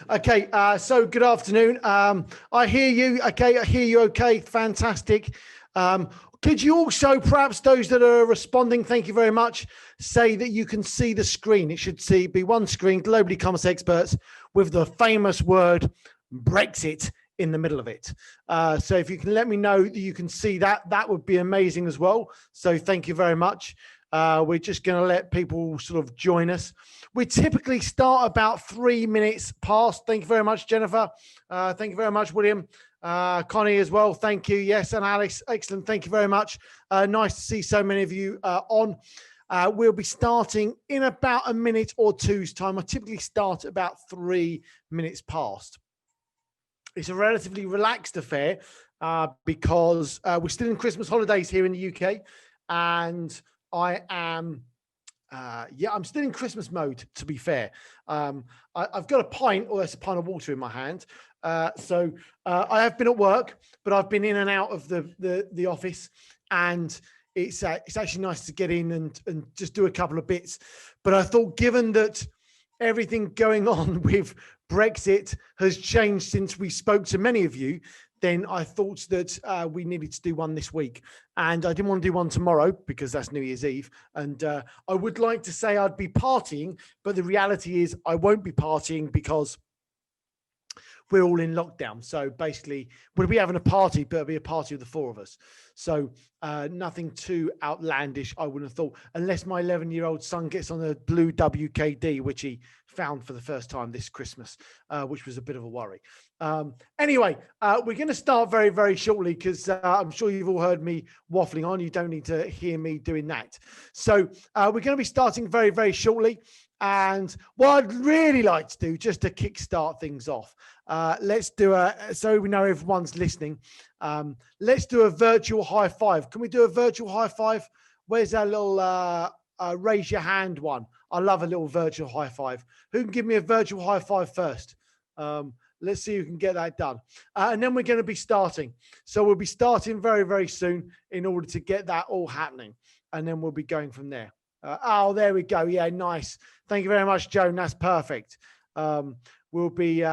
Okay, so good afternoon. I hear you. Okay, I hear you. Okay, fantastic. Could you also, perhaps those that are responding, thank you very much, say that you can see the screen? It should be one screen, Globally Commerce Experts, with the famous word Brexit in the middle of it. So if you can let me know that you can see that, that would be amazing as well. So thank you very much. We're just going to let people sort of join us. We typically start about 3 minutes past. Thank you very much, Jennifer. Thank you very much, William. Connie as well. Thank you. Yes, and Alex. Excellent. Thank you very much. Nice to see so many of you on. We'll be starting in about a minute or two's time. I typically start about 3 minutes past. It's a relatively relaxed affair because we're still in Christmas holidays here in the UK, and I am, I'm still in Christmas mode, to be fair. I've got a pint, or that's a pint of water in my hand. So I have been at work, but I've been in and out of the office, and it's actually nice to get in and just do a couple of bits. But I thought, given that everything going on with Brexit has changed since we spoke to many of you, then I thought that we needed to do one this week. And I didn't want to do one tomorrow because that's New Year's Eve. And I would like to say I'd be partying, but the reality is I won't be partying because we're all in lockdown. So basically, we'll be having a party, but it'll be a party of the four of us. So nothing too outlandish, I wouldn't have thought, unless my 11-year-old son gets on a blue WKD, which he found for the first time this Christmas, which was a bit of a worry. Anyway, we're going to start very, very shortly because I'm sure you've all heard me waffling on. You don't need to hear me doing that. So we're going to be starting very, very shortly. And what I'd really like to do, just to kickstart things off, let's do so we know everyone's listening, let's do a virtual high five. Can we do a virtual high five? Where's that little raise your hand one? I love a little virtual high five. Who can give me a virtual high five first? Let's see who can get that done. And then we're going to be starting. So we'll be starting very, very soon in order to get that all happening. And then we'll be going from there. Oh, there we go. Yeah, nice. Thank you very much, Joan. That's perfect. We'll be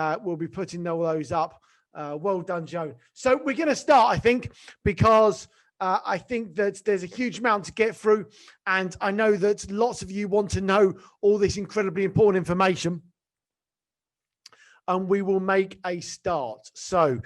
putting all those up. Well done, Joan. So we're going to start, I think, because I think that there's a huge amount to get through, and I know that lots of you want to know all this incredibly important information. And we will make a start. So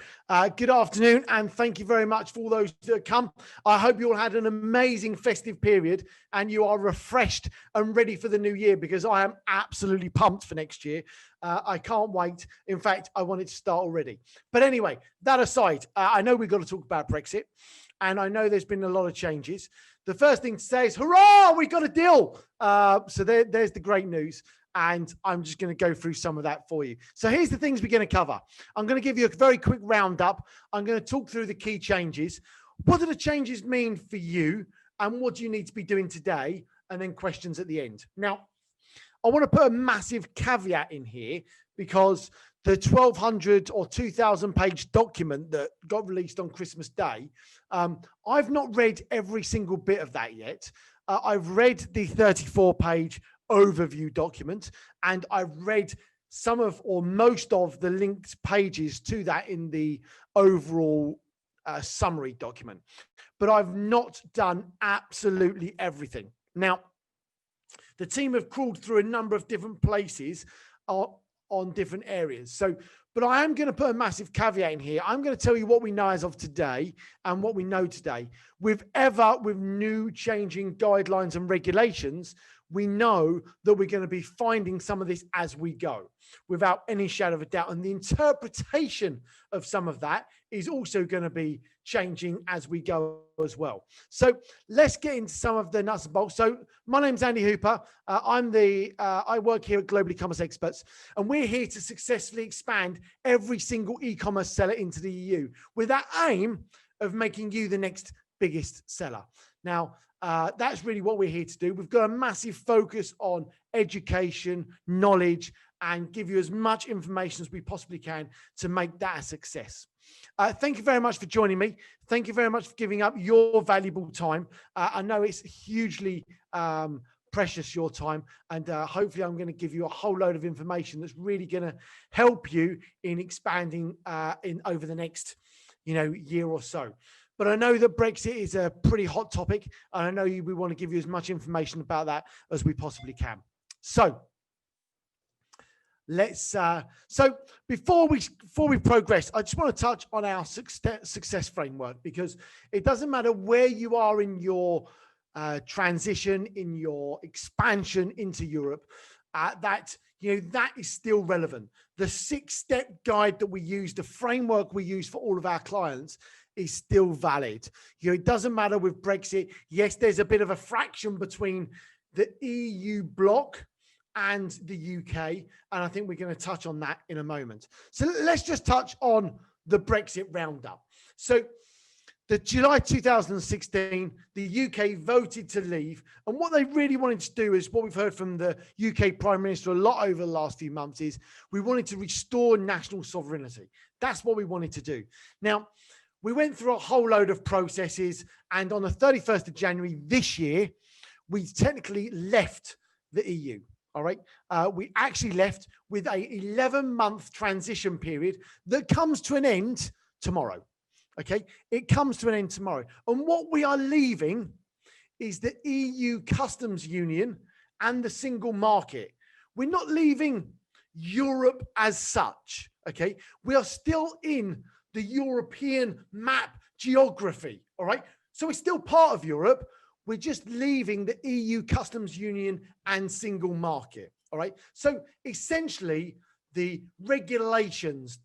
good afternoon, and thank you very much for all those that have come. I hope you all had an amazing festive period and you are refreshed and ready for the new year, because I am absolutely pumped for next year. I can't wait. In fact, I want it to start already. But anyway, that aside, I know we've got to talk about Brexit, and I know there's been a lot of changes. The first thing to say is, hurrah, we got a deal. So there's the great news. And I'm just going to go through some of that for you. So here's the things we're going to cover. I'm going to give you a very quick roundup. I'm going to talk through the key changes. What do the changes mean for you? And what do you need to be doing today? And then questions at the end. Now, I want to put a massive caveat in here, because the 1,200 or 2,000 page document that got released on Christmas Day, I've not read every single bit of that yet. I've read the 34 page overview document, and I've read some of or most of the linked pages to that in the overall summary document, but I've not done absolutely everything. Now, the team have crawled through a number of different places on different areas. So, but I am going to put a massive caveat in here. I'm going to tell you what we know as of today and what we know today. With new changing guidelines and regulations, we know that we're going to be finding some of this as we go, without any shadow of a doubt. And the interpretation of some of that is also going to be changing as we go as well. So let's get into some of the nuts and bolts. So my name's Andy Hooper. I work here at Globally Commerce Experts, and we're here to successfully expand every single e-commerce seller into the EU with that aim of making you the next biggest seller. Now, that's really what we're here to do. We've got a massive focus on education, knowledge, and give you as much information as we possibly can to make that a success. Thank you very much for joining me. Thank you very much for giving up your valuable time. I know it's hugely precious your time, and hopefully I'm going to give you a whole load of information that's really going to help you in expanding in over the next, year or so. But I know that Brexit is a pretty hot topic, and I know we want to give you as much information about that as we possibly can. So so before we progress, I just want to touch on our success framework, because it doesn't matter where you are in your transition, in your expansion into Europe, that is still relevant. The 6-step guide that we use, the framework we use for all of our clients, is still valid. It doesn't matter with Brexit. Yes, there's a bit of a fraction between the EU bloc and the UK, and I think we're going to touch on that in a moment. So let's just touch on the Brexit Roundup. So the July 2016, the UK voted to leave, and what they really wanted to do is what we've heard from the UK Prime Minister a lot over the last few months is we wanted to restore national sovereignty. That's what we wanted to do. Now, we went through a whole load of processes, and on the 31st of January this year, we technically left the EU. All right. We actually left with a 11-month transition period that comes to an end tomorrow. Okay. It comes to an end tomorrow. And what we are leaving is the EU customs union and the single market. We're not leaving Europe as such. Okay. We are still in the European map geography. All right. So we're still part of Europe. We're just leaving the EU customs union and single market. All right. So essentially the regulations,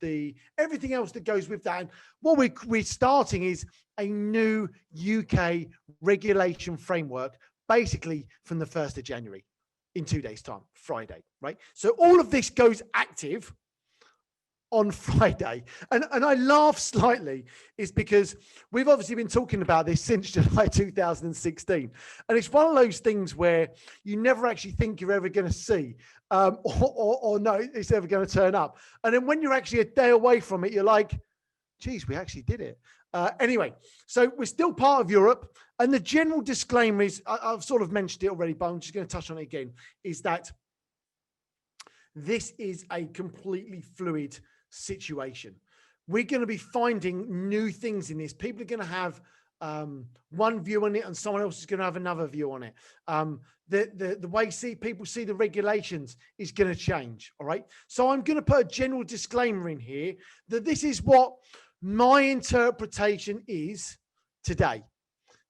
everything else that goes with that. And what we're starting is a new UK regulation framework, basically from the 1st of January in 2 days' time, Friday. Right. So all of this goes active on Friday. And I laugh slightly is because we've obviously been talking about this since July 2016. And it's one of those things where you never actually think you're ever going to see or no, it's ever going to turn up. And then when you're actually a day away from it, you're like, geez, we actually did it. Anyway, so we're still part of Europe. And the general disclaimer is, I've sort of mentioned it already, but I'm just going to touch on it again, is that this is a completely fluid situation. We're going to be finding new things in this. People are going to have one view on it, and someone else is going to have another view on it. The way people see the regulations is going to change. All right. So I'm going to put a general disclaimer in here that this is what my interpretation is today.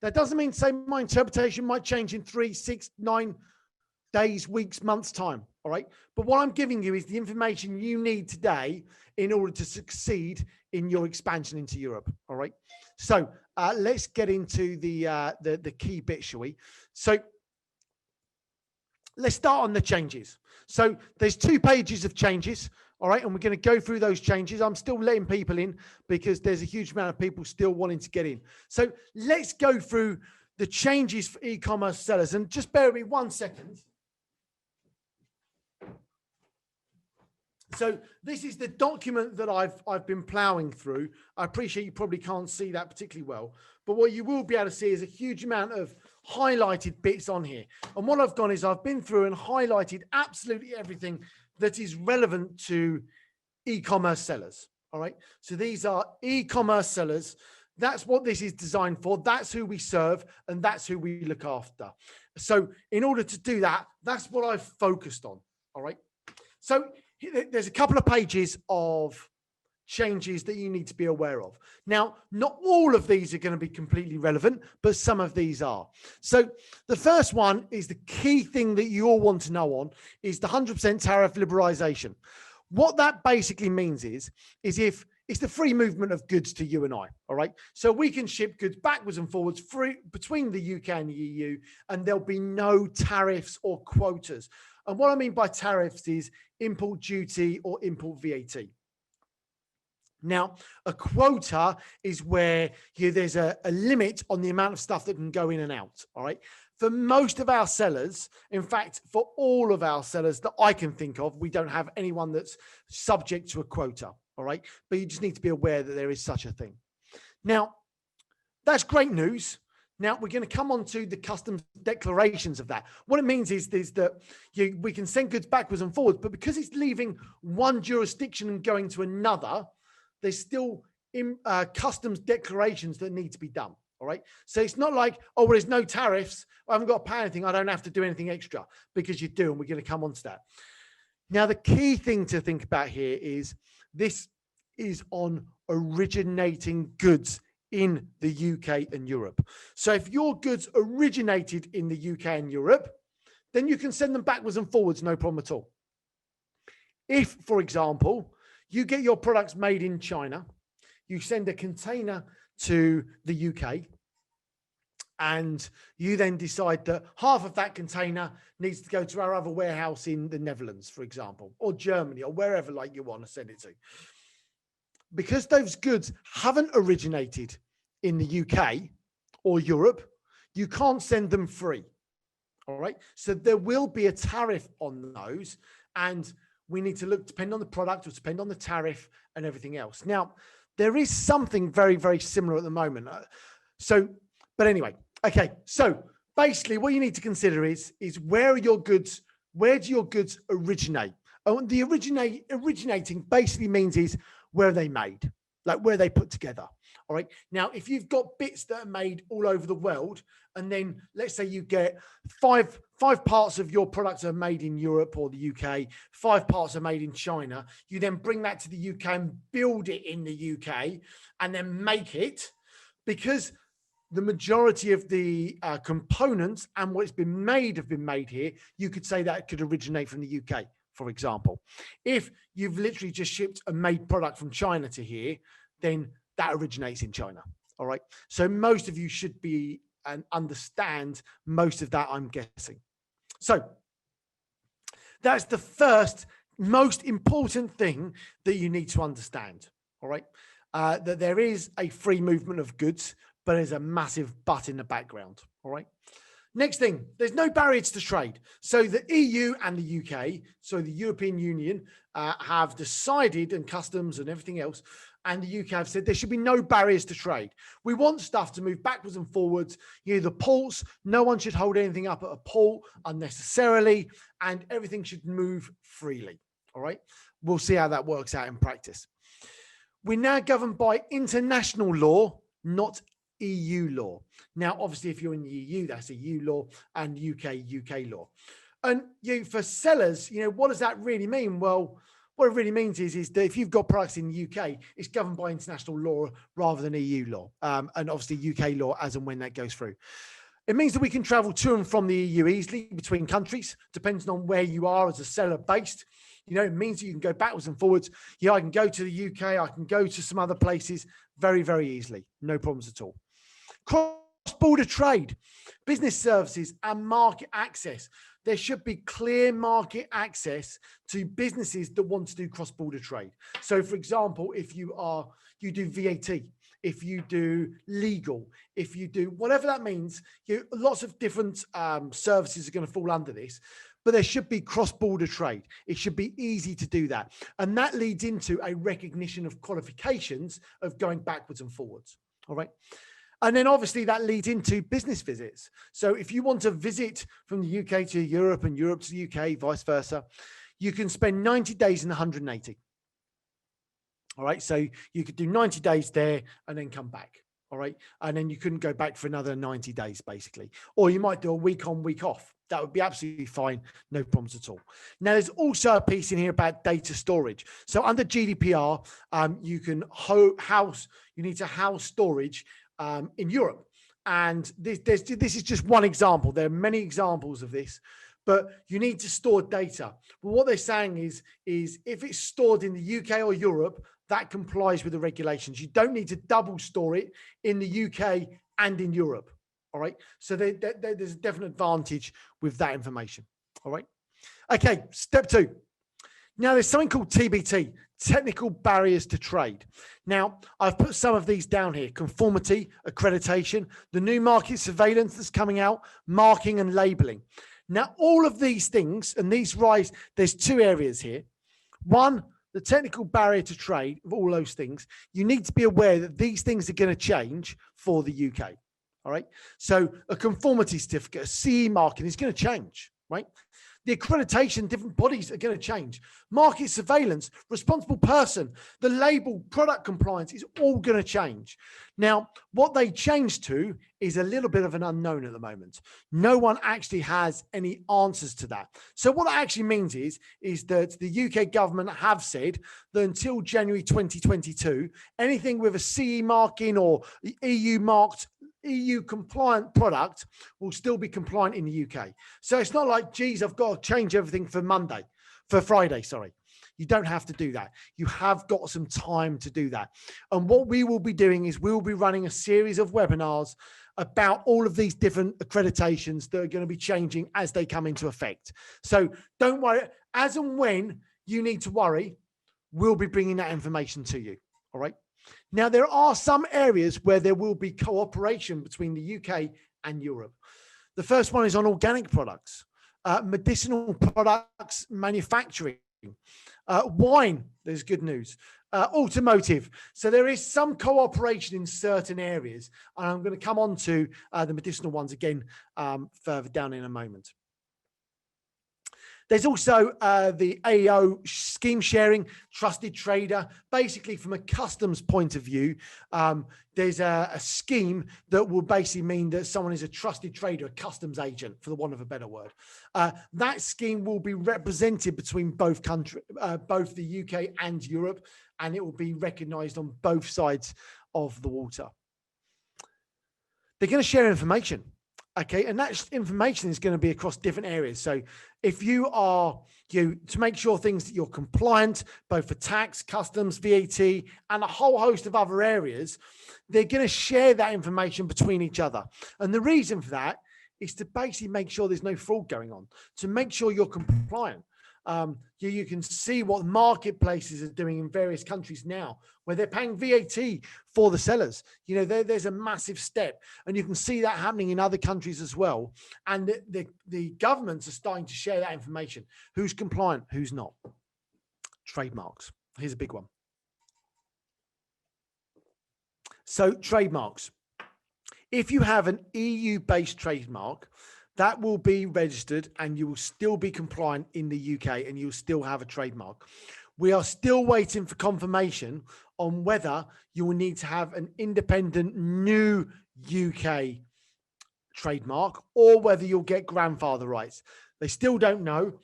That doesn't mean to say my interpretation might change in 3, 6, 9 days, weeks, months' time. All right. But what I'm giving you is the information you need today in order to succeed in your expansion into Europe. All right. So let's get into the key bit, shall we? So let's start on the changes. So there's 2 pages of changes. All right. And we're going to go through those changes. I'm still letting people in because there's a huge amount of people still wanting to get in. So let's go through the changes for e-commerce sellers. And just bear with me 1 second. So this is the document that I've been plowing through. I appreciate you probably can't see that particularly well, but what you will be able to see is a huge amount of highlighted bits on here. And what I've done is I've been through and highlighted absolutely everything that is relevant to e-commerce sellers. All right. So these are e-commerce sellers. That's what this is designed for. That's who we serve, and that's who we look after. So in order to do that, that's what I've focused on. All right. So there's a couple of pages of changes that you need to be aware of. Now, not all of these are going to be completely relevant, but some of these are. So the first one is the key thing that you all want to know on is the 100% tariff liberalization. What that basically means is if it's the free movement of goods to you and I, all right? So we can ship goods backwards and forwards free between the UK and the EU, and there'll be no tariffs or quotas. And what I mean by tariffs is import duty or import VAT. Now, a quota is where there's a limit on the amount of stuff that can go in and out, all right? For most of our sellers, in fact, for all of our sellers that I can think of, we don't have anyone that's subject to a quota, all right? But you just need to be aware that there is such a thing. Now, that's great news. Now we're going to come on to the customs declarations of that. What it means is that we can send goods backwards and forwards, but because it's leaving one jurisdiction and going to another, there's still customs declarations that need to be done. All right. So it's not like, oh, well, there's no tariffs, I haven't got to pay anything, I don't have to do anything extra, because you do, and we're going to come on to that. Now, the key thing to think about here is this is on originating goods in the UK and Europe. So if your goods originated in the UK and Europe, then you can send them backwards and forwards, no problem at all. If, for example, you get your products made in China, you send a container to the UK, and you then decide that half of that container needs to go to our other warehouse in the Netherlands, for example, or Germany, or wherever like you want to send it to. Because those goods haven't originated in the UK or Europe, you can't send them free. All right. So there will be a tariff on those, and we need to look, depend on the product, or depend on the tariff and everything else. Now, there is something very, very similar at the moment. But anyway, okay. So basically what you need to consider is where are your goods, where do your goods originate? Oh, the originating basically means is where are they made, like where they put together. All right. Now, if you've got bits that are made all over the world, and then let's say you get five parts of your products are made in Europe or the UK, 5 parts are made in China, you then bring that to the UK and build it in the UK and then make it, because the majority of the components and what's been made have been made here, you could say that it could originate from the UK, for example. If you've literally just shipped a made product from China to here, then that originates in China. All right. So most of you should be and understand most of that, I'm guessing. So that's the first most important thing that you need to understand. All right. That there is a free movement of goods, but there's a massive but in the background. All right. Next thing, there's no barriers to trade. So the EU and the UK, so the European Union, have decided, and customs and everything else, and the UK have said there should be no barriers to trade. We want stuff to move backwards and forwards. The ports, no one should hold anything up at a port unnecessarily, and everything should move freely. All right. We'll see how that works out in practice. We're now governed by international law, not EU law. Now, obviously, if you're in the EU, that's EU law, and UK law. And for sellers, what does that really mean? Well, what it really means is that if you've got products in the UK, it's governed by international law rather than EU law, and obviously UK law as and when that goes through. It means that we can travel to and from the EU easily between countries, depending on where you are as a seller based. It means that you can go backwards and forwards. I can go to the UK, I can go to some other places very, very easily. No problems at all. Cross-border trade, business services, and market access. There should be clear market access to businesses that want to do cross-border trade. So, for example, if you do VAT, if you do legal, if you do whatever that means, lots of different services are going to fall under this. But there should be cross-border trade. It should be easy to do that. And that leads into a recognition of qualifications of going backwards and forwards. All right. And then obviously that leads into business visits. So if you want to visit from the UK to Europe and Europe to the UK, vice versa, you can spend 90 days and 180. All right. So you could do 90 days there and then come back. All right. And then you couldn't go back for another 90 days, basically. Or you might do a week on, week off. That would be absolutely fine. No problems at all. Now, there's also a piece in here about data storage. So under GDPR, you need to house storage in Europe. And this is just one example. There are many examples of this, but you need to store data. But what they're saying is if it's stored in the UK or Europe, that complies with the regulations. You don't need to double store it in the UK and in Europe. All right. So there's a definite advantage with that information. All right. Okay. Step 2. Now there's something called TBT, technical barriers to trade. Now I've put some of these down here: conformity, accreditation, the new market surveillance that's coming out, marking and labeling. Now, all of these things, and these rise, there's 2 areas here. One, the technical barrier to trade of all those things. You need to be aware that these things are going to change for the UK. All right. So a conformity certificate, a CE marking is going to change, right? The accreditation, different bodies are going to change. Market surveillance, responsible person, the label, product compliance is all going to change. Now, what they changed to is a little bit of an unknown at the moment. No one actually has any answers to that. So what that actually means is that the UK government have said that until January 2022, anything with a CE marking or EU marked EU compliant product will still be compliant in the UK. So it's not like, geez, I've got to change everything for Friday, sorry. You don't have to do that. You have got some time to do that. And what we will be doing is we will be running a series of webinars about all of these different accreditations that are going to be changing as they come into effect. So don't worry. As and when you need to worry, we'll be bringing that information to you. All right. Now, there are some areas where there will be cooperation between the UK and Europe. The first one is on organic products, medicinal products, manufacturing, wine, there's good news, automotive. So there is some cooperation in certain areas. And I'm going to come on to the medicinal ones again further down in a moment. There's also the AO scheme sharing, trusted trader. Basically, from a customs point of view, there's a scheme that will basically mean that someone is a trusted trader, a customs agent, for the want of a better word. That scheme will be represented between both countries, both the UK and Europe, and it will be recognised on both sides of the water. They're going to share information. Okay, and that information is going to be across different areas. So if you are, to make sure things that you're compliant, both for tax, customs, VAT, and a whole host of other areas, they're going to share that information between each other. And the reason for that is to basically make sure there's no fraud going on, to make sure you're compliant. You can see what marketplaces are doing in various countries now, where they're paying VAT for the sellers. There's a massive step, and you can see that happening in other countries as well. And the governments are starting to share that information. Who's compliant, who's not. Trademarks. Here's a big one. So trademarks. If you have an EU-based trademark, that will be registered and you will still be compliant in the UK and you'll still have a trademark. We are still waiting for confirmation on whether you will need to have an independent new UK trademark or whether you'll get grandfather rights. They still don't know.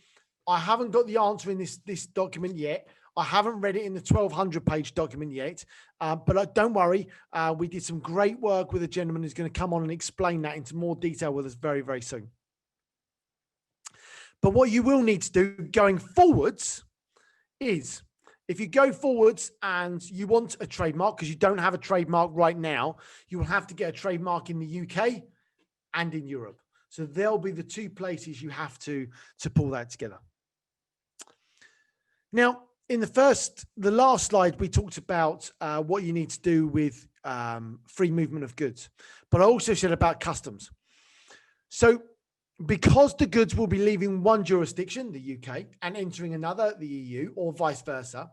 I haven't got the answer in this document yet. I haven't read it in the 1,200-page document yet, but don't worry. We did some great work with a gentleman who's going to come on and explain that into more detail with us very, very soon. But what you will need to do going forwards is, if you go forwards and you want a trademark, because you don't have a trademark right now, you will have to get a trademark in the UK and in Europe. So there'll be the two places you have to pull that together. Now, in the last slide, we talked about what you need to do with free movement of goods, but I also said about customs. So because the goods will be leaving one jurisdiction, the UK, and entering another, the EU, or vice versa,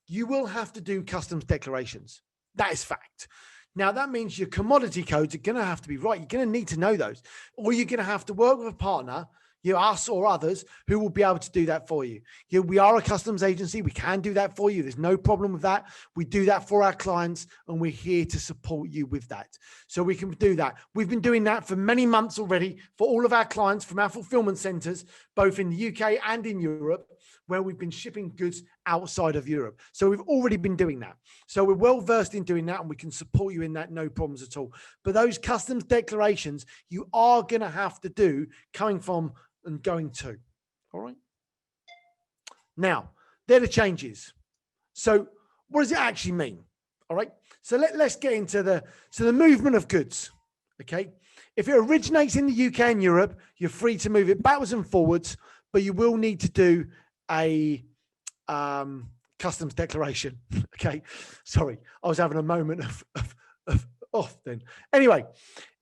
you will have to do customs declarations. That is fact. Now, that means your commodity codes are going to have to be right. You're going to need to know those, or you're going to have to work with a partner, us or others, who will be able to do that for you. We are a customs agency. We can do that for you. There's no problem with that. We do that for our clients, and we're here to support you with that. So we can do that. We've been doing that for many months already for all of our clients from our fulfillment centers, both in the UK and in Europe, where we've been shipping goods outside of Europe. So we've already been doing that. So we're well versed in doing that, and we can support you in that, no problems at all. But those customs declarations you are going to have to do coming from and going to. All right. Now, they're the changes. So what does it actually mean? All right. So let's get into the movement of goods. Okay. If it originates in the UK and Europe, you're free to move it backwards and forwards, but you will need to do a customs declaration. Okay. Sorry. I was having a moment of off then. Anyway,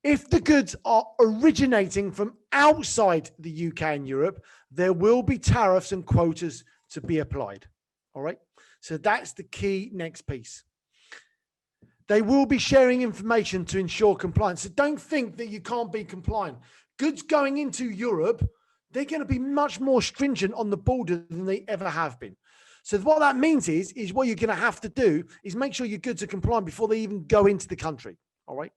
if the goods are originating from outside the UK and Europe, there will be tariffs and quotas to be applied. All right. So that's the key next piece. They will be sharing information to ensure compliance. So don't think that you can't be compliant. Goods going into Europe, they're going to be much more stringent on the border than they ever have been. So what that means is what you're going to have to do is make sure your goods are compliant before they even go into the country. All right.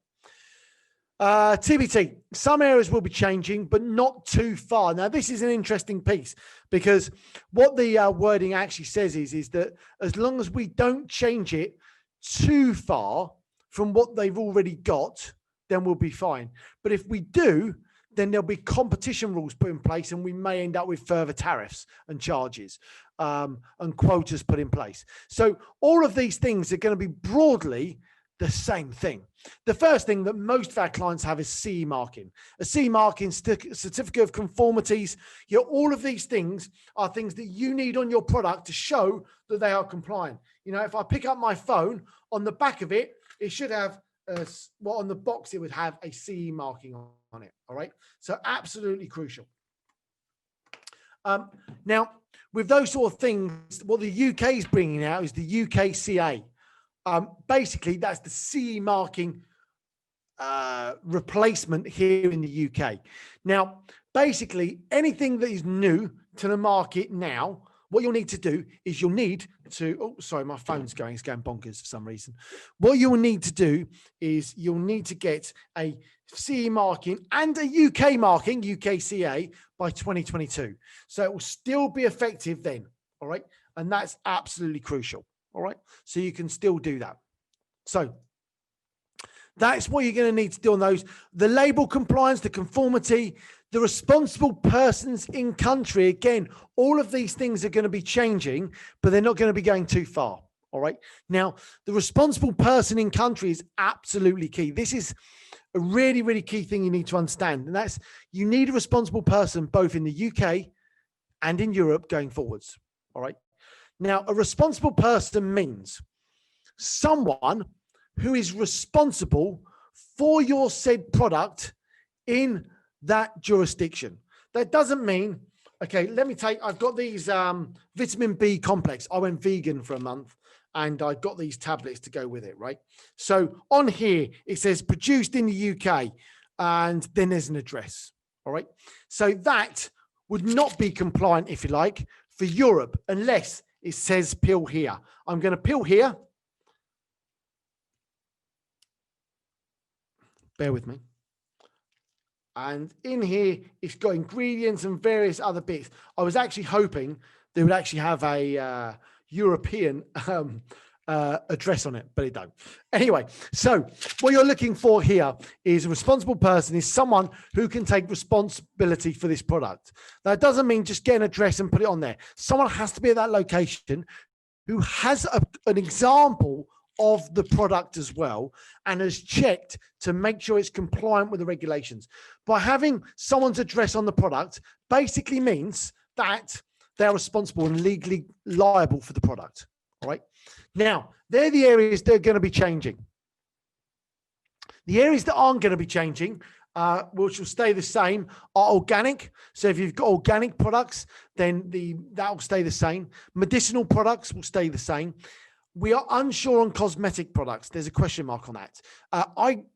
TBT, some areas will be changing, but not too far. Now, this is an interesting piece because what the wording actually says is that as long as we don't change it too far from what they've already got, then we'll be fine. But if we do, then there'll be competition rules put in place and we may end up with further tariffs and charges and quotas put in place. So all of these things are going to be broadly the same thing. The first thing that most of our clients have is CE marking. A CE marking, certificate of conformities. All of these things are things that you need on your product to show that they are compliant. If I pick up my phone, on the back of it, it should have, on the box, it would have a CE marking on it. All right. So absolutely crucial. Now, with those sort of things, what the UK is bringing out is the UKCA. Basically, that's the CE marking replacement here in the UK. Now, basically, anything that is new to the market now, what you'll need to do is you'll need to, oh, sorry, my phone's going, it's going bonkers for some reason. What you'll need to do is you'll need to get a CE marking and a UK marking, UKCA, by 2022. So it will still be effective then, all right? And that's absolutely crucial. All right. So you can still do that. So that's what you're going to need to do on those. The label compliance, the conformity, the responsible persons in country. Again, all of these things are going to be changing, but they're not going to be going too far. All right. Now, the responsible person in country is absolutely key. This is a really, really key thing you need to understand. And that's you need a responsible person both in the UK and in Europe going forwards. All right. Now, a responsible person means someone who is responsible for your said product in that jurisdiction. That doesn't mean, okay, I've got these vitamin B complex. I went vegan for a month and I got these tablets to go with it, right? So on here, it says produced in the UK and then there's an address, all right? So that would not be compliant, if you like, for Europe unless it says pill here. I'm going to pill here. Bear with me. And in here, it's got ingredients and various other bits. I was actually hoping they would actually have a European address on it, but it don't. Anyway, so what you're looking for here is a responsible person, is someone who can take responsibility for this product. Now, it doesn't mean just get an address and put it on there. Someone has to be at that location who has an example of the product as well and has checked to make sure it's compliant with the regulations. By having someone's address on the product basically means that they're responsible and legally liable for the product. All right. Now, they're the areas that are going to be changing. The areas that aren't going to be changing, which will stay the same, are organic. So if you've got organic products, then that will stay the same. Medicinal products will stay the same. We are unsure on cosmetic products. There's a question mark on that.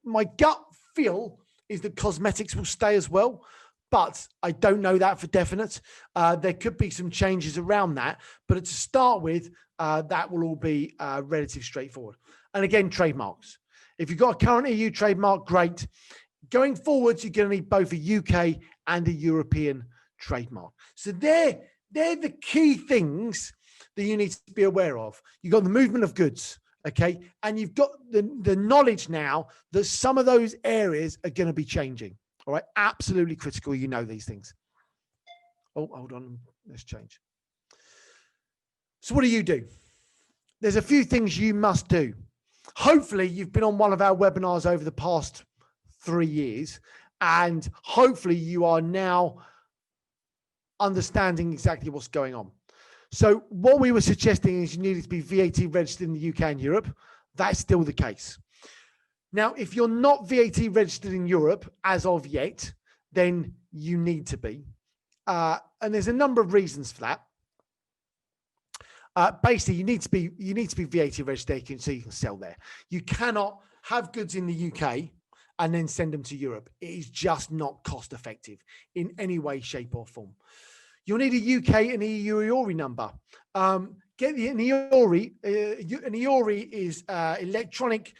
My gut feel is that cosmetics will stay as well, but I don't know that for definite. There could be some changes around that, but to start with, that will all be relatively straightforward. And again, trademarks. If you've got a current EU trademark, great. Going forwards, you're going to need both a UK and a European trademark. So they're the key things that you need to be aware of. You've got the movement of goods, okay? And you've got the knowledge now that some of those areas are going to be changing, all right? Absolutely critical. You know these things. Oh, hold on. Let's change. So what do? There's a few things you must do. Hopefully, you've been on one of our webinars over the past 3 years, and hopefully you are now understanding exactly what's going on. So what we were suggesting is you needed to be V80 registered in the UK and Europe. That's still the case. Now, if you're not V80 registered in Europe as of yet, then you need to be. And there's a number of reasons for that. Basically, you need to be V80 registered so you can sell there. You cannot have goods in the UK and then send them to Europe. It is just not cost effective in any way, shape, or form. You'll need a UK and EU EORI number. Get an EORI. An EORI is electronic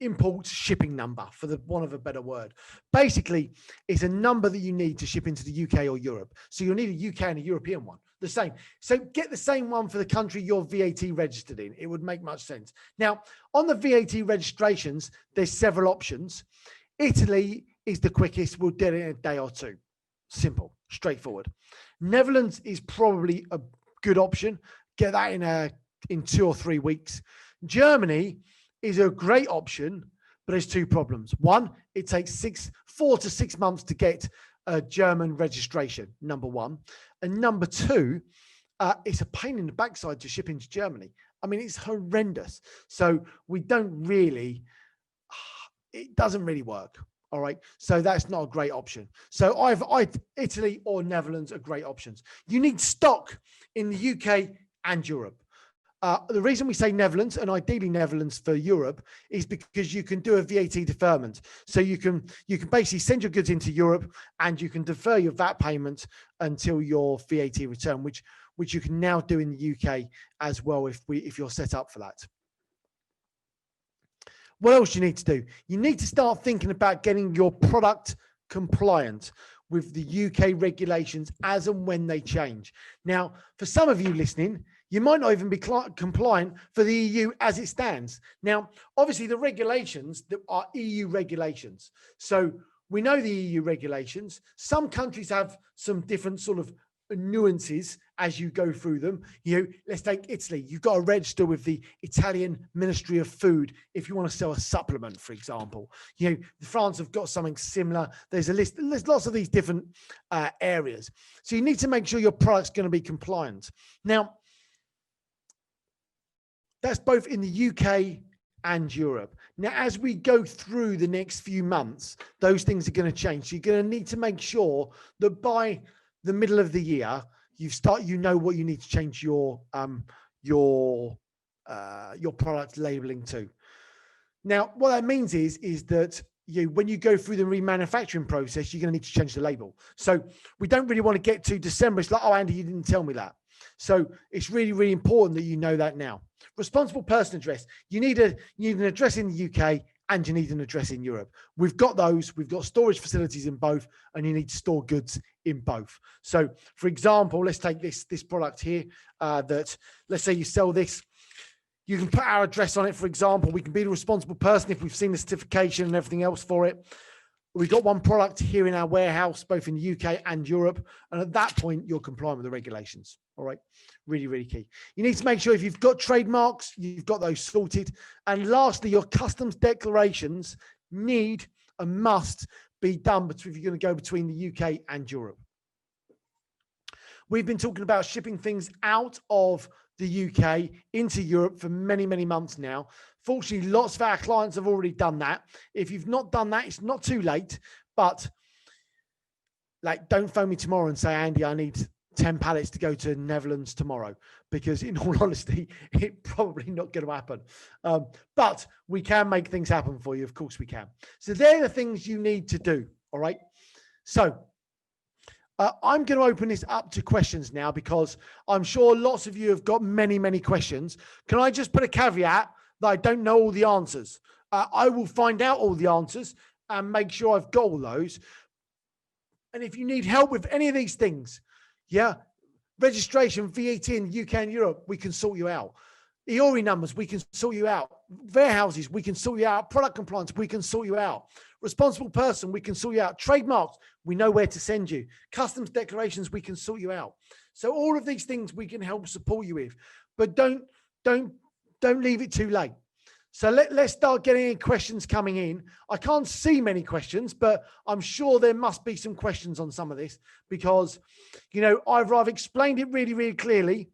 import shipping number, for the want of a better word. Basically, it's a number that you need to ship into the UK or Europe. So you'll need a UK and a European one, the same. So get the same one for the country you're VAT registered in. It would make much sense. Now, on the V80 registrations, there's several options. Italy is the quickest. We'll do it in a day or two. Simple, straightforward. Netherlands is probably a good option. Get that in 2 or 3 weeks. Germany is a great option, but there's 2 problems. One, it takes 4 to 6 months to get a German registration, number one. And number two, it's a pain in the backside to ship into Germany. I mean, it's horrendous. So we don't really, it doesn't really work. All right. So that's not a great option. So Italy or Netherlands are great options. You need stock in the UK and Europe. The reason we say Netherlands, and ideally Netherlands for Europe, is because you can do a VAT deferment. So you can basically send your goods into Europe and you can defer your VAT payment until your VAT return, which you can now do in the UK as well if you're set up for that. What else you need to do? You need to start thinking about getting your product compliant with the UK regulations as and when they change. Now, for some of you listening, you might not even be compliant for the EU as it stands. Now, obviously, the regulations that are EU regulations. So we know the EU regulations. Some countries have some different sort of nuances as you go through them. Let's take Italy. You've got to register with the Italian Ministry of Food if you want to sell a supplement, for example. France have got something similar. There's a list. There's lots of these different areas. So you need to make sure your product's going to be compliant. Now, that's both in the UK and Europe. Now, as we go through the next few months, those things are going to change. So you're going to need to make sure that by the middle of the year, you know what you need to change your product labeling to. Now, what that means is that when you go through the remanufacturing process, you're going to need to change the label. So we don't really want to get to December. It's like, oh, Andy, you didn't tell me that. So it's really, really important that you know that now. Responsible person address. You need an address in the UK and you need an address in Europe. We've got those. We've got storage facilities in both, and you need to store goods in both. So, for example, let's take this product here. That let's say you sell this. You can put our address on it. For example, we can be the responsible person if we've seen the certification and everything else for it. We've got one product here in our warehouse, both in the UK and Europe. And at that point, you're compliant with the regulations. All right. Really, really key. You need to make sure if you've got trademarks, you've got those sorted. And lastly, your customs declarations need and must be done if you're going to go between the UK and Europe. We've been talking about shipping things out of the UK into Europe for many, many months now. Fortunately, lots of our clients have already done that. If you've not done that, it's not too late, but don't phone me tomorrow and say, Andy, I need 10 pallets to go to Netherlands tomorrow, because in all honesty, it's probably not going to happen. But we can make things happen for you. Of course we can. So they're the things you need to do. All right. So I'm going to open this up to questions now, because I'm sure lots of you have got many, many questions. Can I just put a caveat that I don't know all the answers? I will find out all the answers and make sure I've got all those. And if you need help with any of these things, registration, VAT in the UK and Europe, we can sort you out. EORI numbers, we can sort you out. Warehouses, we can sort you out. Product compliance, we can sort you out. Responsible person, we can sort you out. Trademarks, we know where to send you. Customs declarations, we can sort you out. So all of these things we can help support you with, but don't leave it too late. So let's start getting any questions coming in. I can't see many questions, but I'm sure there must be some questions on some of this, because, either I've explained it really, really clearly,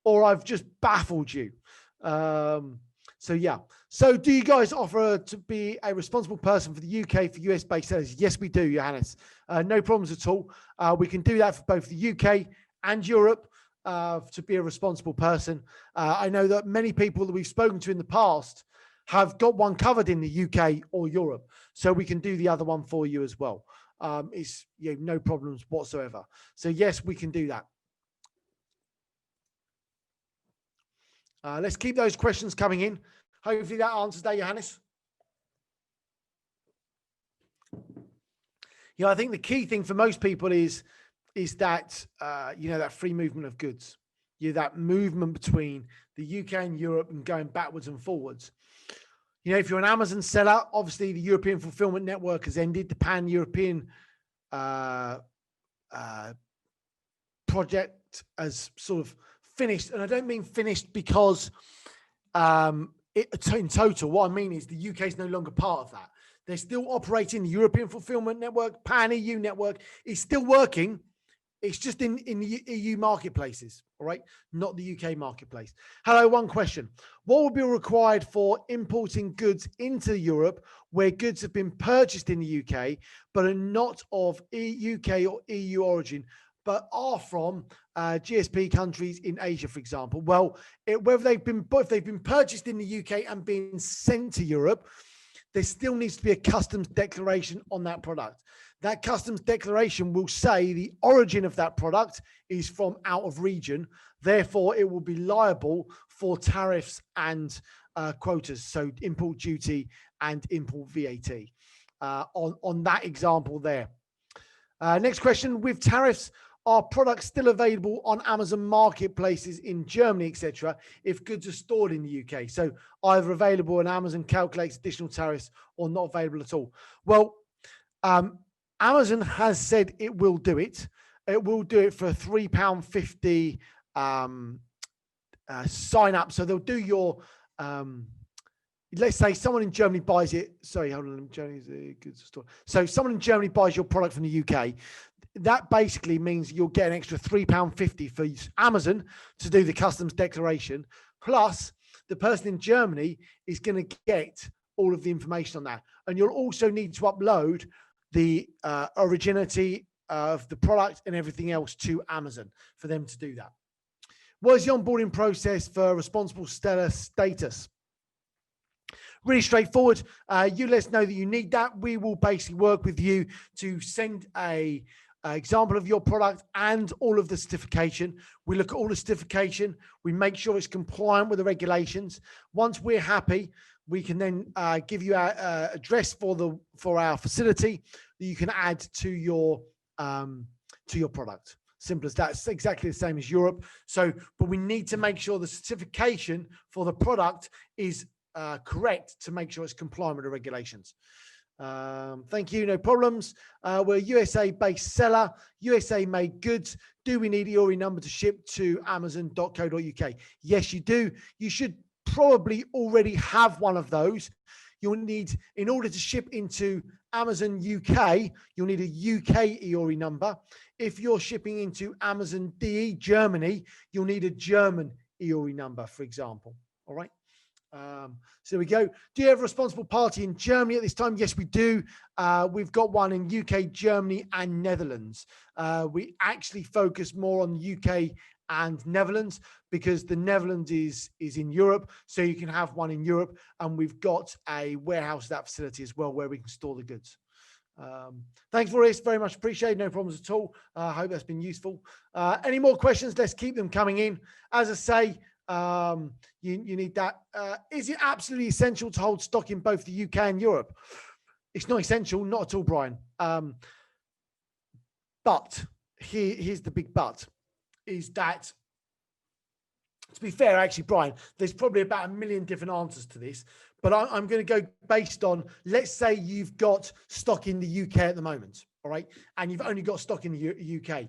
or I've just baffled you. So do you guys offer to be a responsible person for the UK for US based sellers? Yes, we do, Johannes. No problems at all. We can do that for both the UK and Europe. to be a responsible person. I know that many people that we've spoken to in the past have got one covered in the UK or Europe, so we can do the other one for you as well. It's no problems whatsoever. So yes, we can do that. Let's keep those questions coming in. Hopefully that answers that, Johannes. I think the key thing for most people is that that free movement of goods. That movement between the UK and Europe and going backwards and forwards. If you're an Amazon seller, obviously the European fulfillment network has ended. The pan-European project has sort of finished, and I don't mean finished because in total. What I mean is the UK is no longer part of that. They're still operating. The European fulfillment network, pan-EU network, is still working. It's just in the EU marketplaces, all right? Not the UK marketplace. Hello, one question. What will be required for importing goods into Europe where goods have been purchased in the UK but are not of UK or EU origin, but are from GSP countries in Asia, for example? Well, if they've been purchased in the UK and been sent to Europe, there still needs to be a customs declaration on that product. That customs declaration will say the origin of that product is from out of region. Therefore, it will be liable for tariffs and quotas, so import duty and import VAT on that example there. Next question. With tariffs, are products still available on Amazon marketplaces in Germany, etc., if goods are stored in the UK? So either available on Amazon calculates additional tariffs or not available at all. Well, Amazon has said it will do it. It will do it for a £3.50 sign up. So they'll do your, let's say someone in Germany buys it. Sorry, hold on. Germany's a goods store. So someone in Germany buys your product from the UK. That basically means you'll get an extra £3.50 for Amazon to do the customs declaration. Plus, the person in Germany is going to get all of the information on that. And you'll also need to upload the originality of the product and everything else to Amazon for them to do that. What is the onboarding process for responsible seller status? Really straightforward. You let us know that you need that. We will basically work with you to send a example of your product and all of the certification. We look at all the certification. We make sure it's compliant with the regulations. Once we're happy, we can then give you our address for our facility that you can add to your product. Simple as that. It's exactly the same as Europe. So, but we need to make sure the certification for the product is correct to make sure it's compliant with the regulations. Thank you. No problems. We're a USA-based seller, USA-made goods. Do we need EORI number to ship to Amazon.co.uk? Yes, you do. You should probably already have one of those. You'll need, in order to ship into Amazon UK, you'll need a UK EORI number. If you're shipping into Amazon DE Germany, you'll need a German EORI number, for example. All right. So there we go. Do you have a responsible party in Germany at this time? Yes, we do. We've got one in UK, Germany, and Netherlands. We actually focus more on UK and Netherlands because the Netherlands is in Europe, so you can have one in Europe, and we've got a warehouse at that facility as well where we can store the goods. Thanks for this, very much appreciated. No problems at all. I hope that's been useful. Any more questions? Let's keep them coming in. As I say, you need that. Is it absolutely essential to hold stock in both the UK and Europe? It's not essential, not at all, Brian. But here's the big but, is that, to be fair, actually, Brian, there's probably about 1 million different answers to this, but I'm going to go based on, let's say you've got stock in the UK at the moment, all right, and you've only got stock in the UK.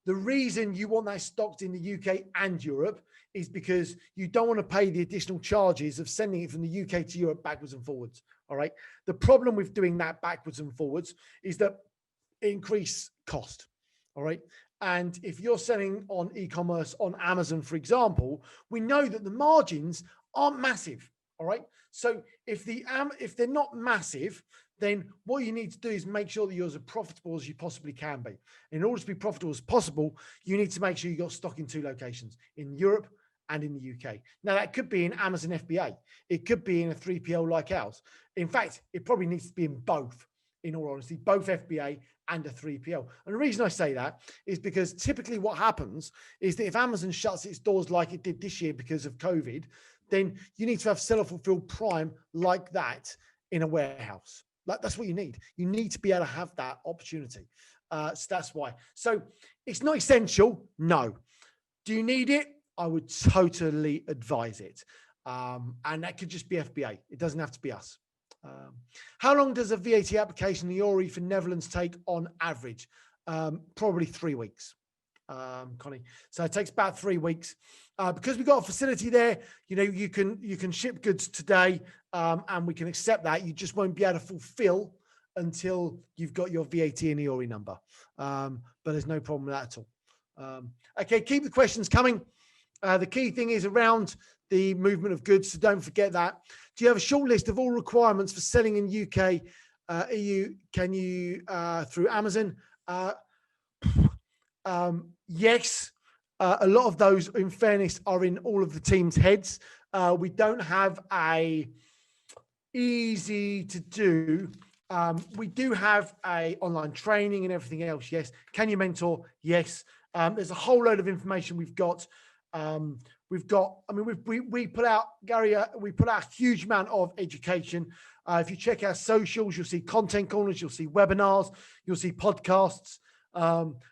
The reason you want that stocked in the UK and Europe is because you don't want to pay the additional charges of sending it from the UK to Europe backwards and forwards. All right. The problem with doing that backwards and forwards is that it increases cost. All right. And if you're selling on e-commerce on Amazon, for example, we know that the margins aren't massive. All right. So if they're not massive, then what you need to do is make sure that you're as profitable as you possibly can be. In order to be profitable as possible, you need to make sure you got stock in 2 locations, in Europe and in the UK. Now, that could be in Amazon FBA. It could be in a 3PL like ours. In fact, it probably needs to be in both, in all honesty, both FBA and a 3PL. And the reason I say that is because typically what happens is that if Amazon shuts its doors like it did this year because of COVID, then you need to have seller fulfilled prime like that in a warehouse. Like, that's what you need. You need to be able to have that opportunity. So that's why. So it's not essential. No. Do you need it? I would totally advise it. And that could just be FBA. It doesn't have to be us. How long does a V80 application in EORI for Netherlands take on average? Probably 3 weeks, Connie. So it takes about 3 weeks. Because we've got a facility there, you know, you can ship goods today, and we can accept that. You just won't be able to fulfill until you've got your V80 and EORI number. But there's no problem with that at all. Okay, keep the questions coming. The key thing is around the movement of goods, so don't forget that. Do you have a short list of all requirements for selling in UK, EU? Can you through Amazon? Yes. A lot of those, in fairness, are in all of the team's heads. We don't have a easy to do. We do have a online training and everything else. Yes. Can you mentor? Yes. There's a whole load of information we've got. I mean, we put out, Gary, we put out a huge amount of education. If you check our socials, you'll see content corners, you'll see webinars, you'll see podcasts.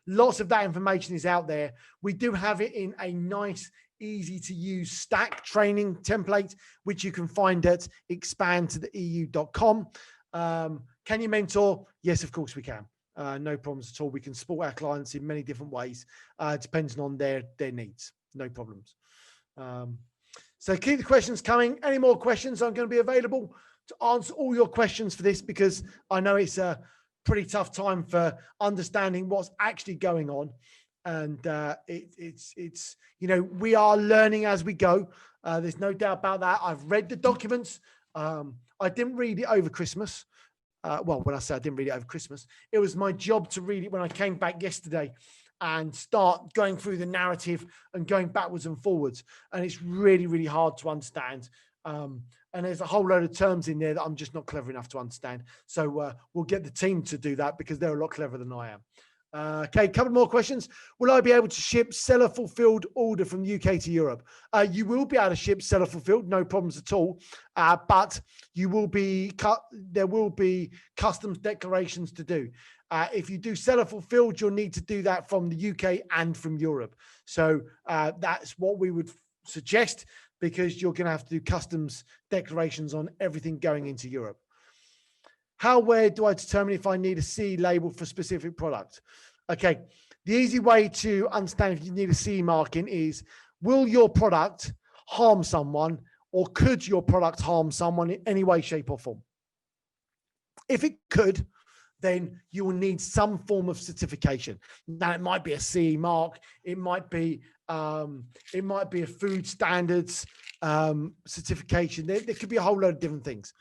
Lots of that information is out there. We do have it in a nice, easy to use stack training template, which you can find at expandtotheeu.com. Can you mentor? Yes, of course we can. No problems at all. We can support our clients in many different ways, depending on their needs. No problems. So keep the questions coming. Any more questions? I'm going to be available to answer all your questions for this, because I know it's a pretty tough time for understanding what's actually going on. And it's you know, we are learning as we go. There's no doubt about that. I've read the documents. I didn't read it over Christmas. Well, when I say I didn't read it over Christmas, it was my job to read it when I came back yesterday and start going through the narrative and going backwards and forwards. And it's really, really hard to understand. And there's a whole load of terms in there that I'm just not clever enough to understand. So we'll get the team to do that, because they're a lot cleverer than I am. Okay, a couple more questions. Will I be able to ship seller fulfilled order from UK to Europe? You will be able to ship seller fulfilled, no problems at all. But you will be there will be customs declarations to do. If you do seller fulfilled, you'll need to do that from the UK and from Europe. So that's what we would suggest, because you're going to have to do customs declarations on everything going into Europe. Where do I determine if I need a CE label for specific product? Okay, the easy way to understand if you need a CE marking is, will your product harm someone, or could your product harm someone in any way, shape or form? If it could, then you will need some form of certification. Now, it might be a CE mark, it might be a food standards certification. There could be a whole load of different things.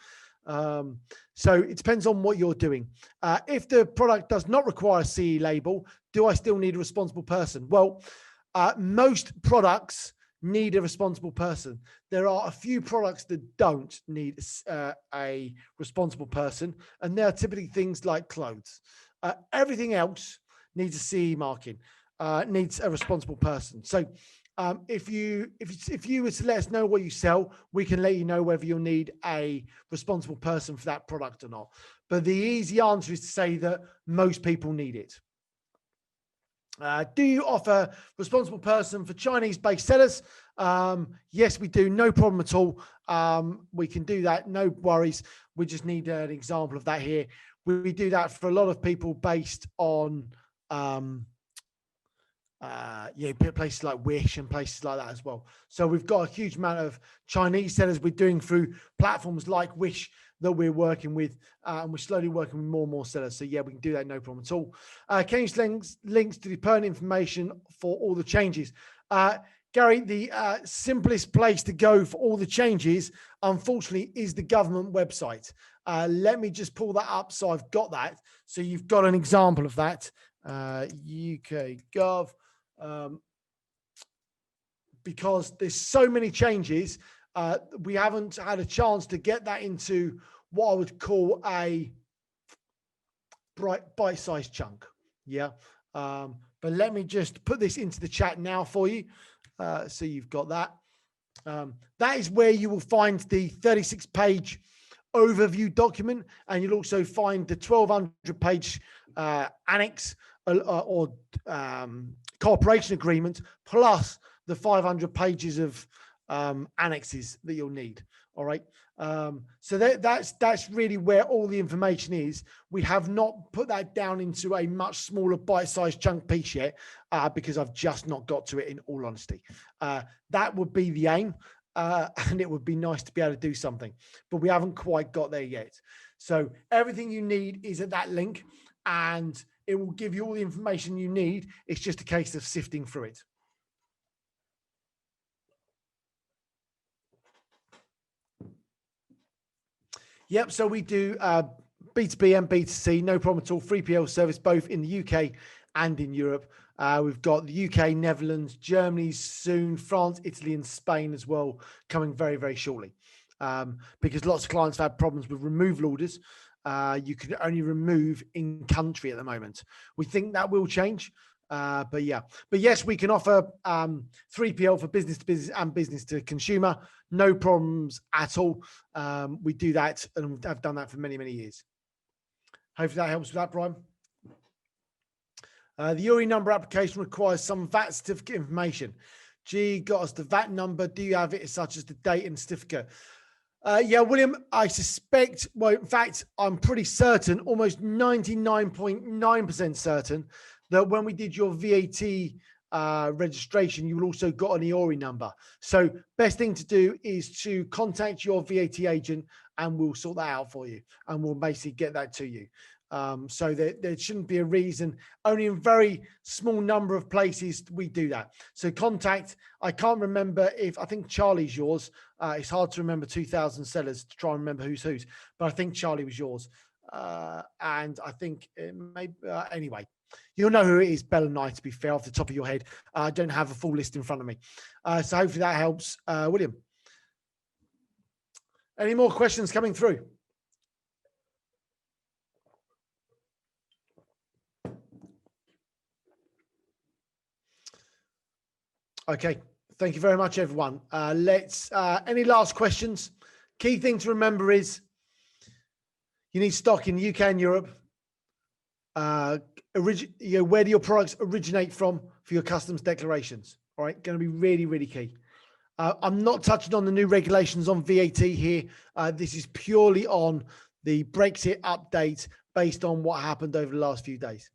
So it depends on what you're doing. If the product does not require a CE label, do I still need a responsible person? Well, most products need a responsible person. There are a few products that don't need a responsible person, and they are typically things like clothes. Everything else needs a CE marking, needs a responsible person. So if you were to let us know what you sell, we can let you know whether you'll need a responsible person for that product or not. But the easy answer is to say that most people need it. Do you offer responsible person for Chinese-based sellers? Yes, we do. No problem at all. We can do that. No worries. We just need an example of that here. We do that for a lot of people based on places like Wish and places like that as well. So we've got a huge amount of Chinese sellers we're doing through platforms like Wish that we're working with, and we're slowly working with more and more sellers. So yeah, we can do that, no problem at all. Can you send links to the pertinent information for all the changes? Gary, the simplest place to go for all the changes, unfortunately, is the government website. Let me just pull that up so I've got that. So you've got an example of that. UK Gov. Because there's so many changes, we haven't had a chance to get that into what I would call a bite-sized chunk. Yeah. But let me just put this into the chat now for you. So you've got that. That is where you will find the 36-page overview document, and you'll also find the 1,200-page annex or cooperation agreement, plus the 500 pages of annexes that you'll need. All right. So that's really where all the information is. We have not put that down into a much smaller bite-sized chunk piece yet, because I've just not got to it, in all honesty. That would be the aim, and it would be nice to be able to do something, but we haven't quite got there yet. So everything you need is at that link, and it will give you all the information you need. It's just a case of sifting through it. Yep, so we do B2B and B2C, no problem at all. 3PL service, both in the UK and in Europe. We've got the UK, Netherlands, Germany soon, France, Italy, and Spain as well, coming very, very shortly. Because lots of clients have had problems with removal orders. You can only remove in country at the moment. We think that will change. But yes, we can offer 3PL for business to business and business to consumer. No problems at all. We do that and have done that for many, many years. Hopefully that helps with that, Brian. The URI number application requires some VAT certificate information. G, got us the VAT number. Do you have it, such as the date and certificate? Yeah, William, I suspect, well, in fact, I'm pretty certain, almost 99.9% certain, that when we did your V80 registration, you will also got an EORI number. So best thing to do is to contact your V80 agent, and we'll sort that out for you, and we'll basically get that to you. So there shouldn't be a reason. Only in very small number of places we do that. So contact, I can't remember if, I think Charlie's yours. It's hard to remember 2,000 sellers to try and remember who's whose, but I think Charlie was yours. And I think it may, anyway, you'll know who it is, Bella and I, to be fair, off the top of your head. I don't have a full list in front of me. So hopefully that helps, William. Any more questions coming through? Okay, thank you very much, everyone. Any last questions? Key thing to remember is you need stock in the UK and Europe. Where do your products originate from for your customs declarations? All right, going to be really, really key. I'm not touching on the new regulations on VAT here. This is purely on the Brexit update based on what happened over the last few days.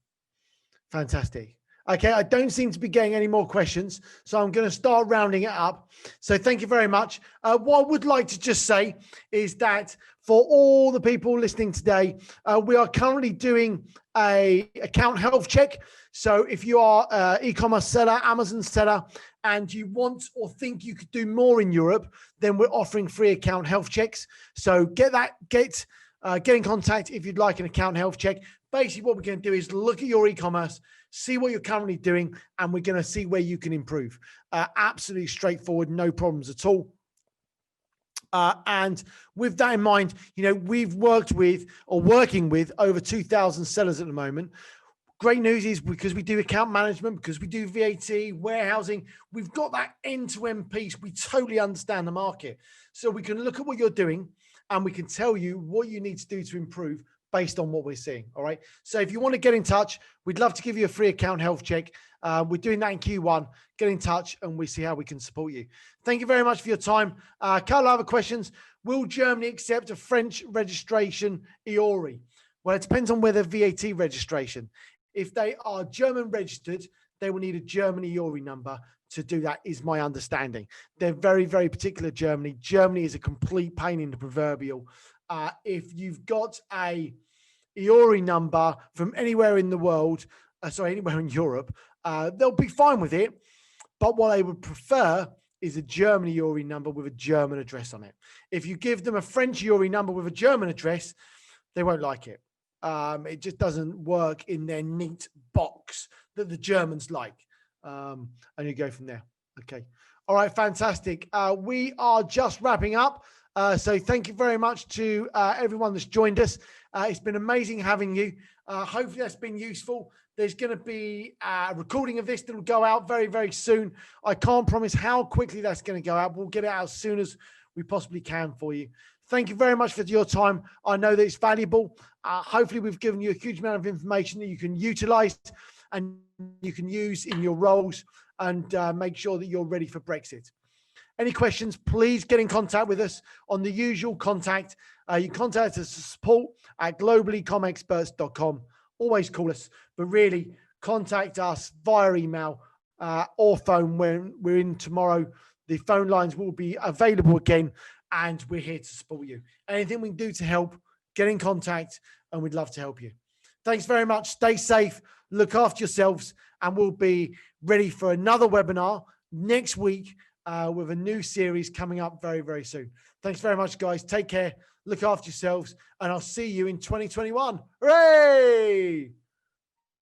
Fantastic. Okay, I don't seem to be getting any more questions, so I'm going to start rounding it up. So thank you very much. What I would like to just say is that for all the people listening today, we are currently doing a account health check. So if you are an e-commerce seller, Amazon seller, and you want or think you could do more in Europe, then we're offering free account health checks. So get in contact if you'd like an account health check. Basically, what we're going to do is look at your e-commerce, see what you're currently doing, and we're going to see where you can improve. Absolutely straightforward, no problems at all. And with that in mind, we've working with over 2,000 sellers at the moment. Great news is because we do account management, because we do VAT, warehousing, we've got that end-to-end piece. We totally understand the market. So we can look at what you're doing and we can tell you what you need to do to improve based on what we're seeing. All right. So if you want to get in touch, we'd love to give you a free account health check. We're doing that in Q1. Get in touch and we see how we can support you. Thank you very much for your time. Carl, other questions. Will Germany accept a French registration EORI? Well, it depends on whether VAT registration. If they are German registered, they will need a German EORI number to do that, is my understanding. They're very, very particular, Germany. Germany is a complete pain in the proverbial. If you've got a EORI number from anywhere in the world, anywhere in Europe, they'll be fine with it. But what I would prefer is a German URI number with a German address on it. If you give them a French URI number with a German address, they won't like it. It just doesn't work in their neat box that the Germans like. And you go from there. Okay. All right. Fantastic. We are just wrapping up. So thank you very much to everyone that's joined us. It's been amazing having you. Hopefully that's been useful. There's going to be a recording of this that will go out very, very soon. I can't promise how quickly that's going to go out. We'll get it out as soon as we possibly can for you. Thank you very much for your time. I know that it's valuable. Hopefully we've given you a huge amount of information that you can utilize and you can use in your roles and make sure that you're ready for Brexit. Any questions, please get in contact with us on the usual contact. You can contact us at support@globalecomexperts.com. Always call us, but really contact us via email or phone when we're in tomorrow. The phone lines will be available again, and we're here to support you. Anything we can do to help, get in contact, and we'd love to help you. Thanks very much. Stay safe, look after yourselves, and we'll be ready for another webinar next week with a new series coming up very, very soon. Thanks very much, guys. Take care, look after yourselves, and I'll see you in 2021. Hooray!